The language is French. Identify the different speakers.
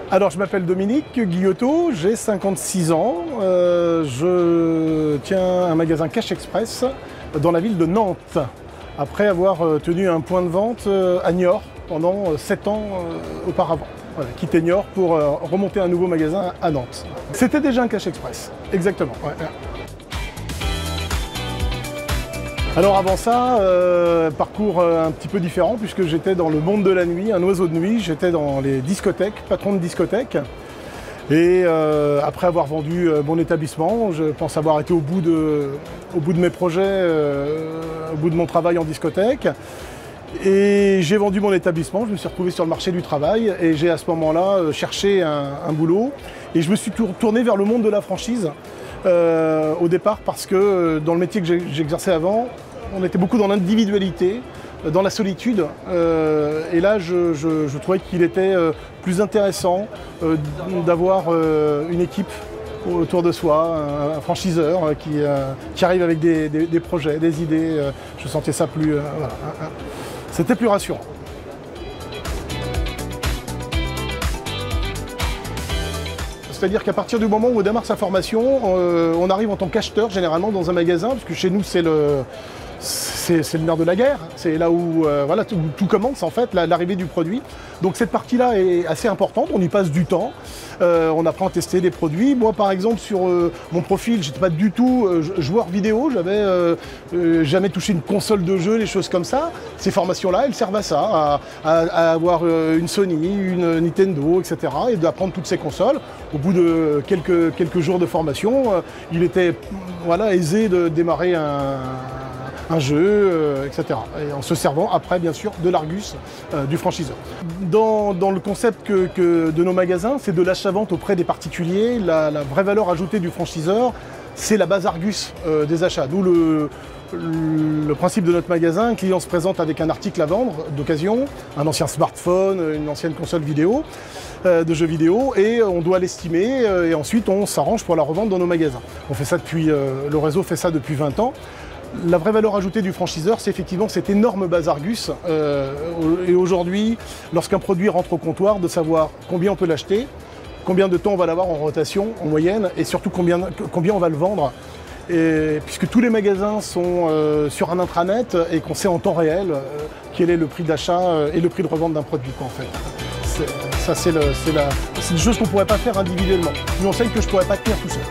Speaker 1: Alors, je m'appelle Dominique Guillotot, j'ai 56 ans. Je tiens un magasin Cash Express dans la ville de Nantes, après avoir tenu un point de vente à Niort pendant 7 ans auparavant. Voilà, quitté Niort pour remonter un nouveau magasin à Nantes. C'était déjà un Cash Express, exactement. Ouais. Alors avant ça, parcours un petit peu différent puisque j'étais dans le monde de la nuit, un oiseau de nuit, j'étais dans les discothèques, patron de discothèque. Et après avoir vendu mon établissement, je pense avoir été au bout de mes projets, au bout de mon travail en discothèque. Et j'ai vendu mon établissement, je me suis retrouvé sur le marché du travail et j'ai à ce moment-là cherché un boulot. Et je me suis tourné vers le monde de la franchise au départ parce que dans le métier que j'exerçais avant, on était beaucoup dans l'individualité, dans la solitude. Et là, je trouvais qu'il était plus intéressant d'avoir une équipe autour de soi, un franchiseur qui arrive avec des projets, des idées. Je sentais ça plus... voilà, c'était plus rassurant. C'est-à-dire qu'à partir du moment où on démarre sa formation, on arrive en tant qu'acheteur généralement dans un magasin, parce que chez nous c'est le nerf de la guerre, c'est là où voilà, tout commence en fait, l'arrivée du produit. Donc cette partie-là est assez importante, on y passe du temps, on apprend à tester des produits. Moi par exemple sur mon profil, j'étais pas du tout joueur vidéo, j'avais jamais touché une console de jeu, des choses comme ça. Ces formations-là, elles servent à ça, à avoir une Sony, une Nintendo, etc. et d'apprendre toutes ces consoles. Au bout de quelques jours de formation, il était voilà, aisé de démarrer un jeu, etc. Et en se servant après, bien sûr, de l'Argus du franchiseur. Dans le concept de nos magasins, c'est de l'achat-vente auprès des particuliers. La vraie valeur ajoutée du franchiseur, c'est la base Argus des achats. D'où le principe de notre magasin, un client se présente avec un article à vendre d'occasion, un ancien smartphone, une ancienne console vidéo, de jeux vidéo, et on doit l'estimer et ensuite on s'arrange pour la revendre dans nos magasins. On fait ça depuis, le réseau fait ça depuis 20 ans. La vraie valeur ajoutée du franchiseur, c'est effectivement cette énorme base Argus. Et aujourd'hui, lorsqu'un produit rentre au comptoir, de savoir combien on peut l'acheter, combien de temps on va l'avoir en rotation, en moyenne, et surtout combien on va le vendre. Et puisque tous les magasins sont sur un intranet et qu'on sait en temps réel quel est le prix d'achat et le prix de revente d'un produit, quoi, en fait. Ça, c'est des choses qu'on ne pourrait pas faire individuellement. Une enseigne que je ne pourrais pas tenir tout seul.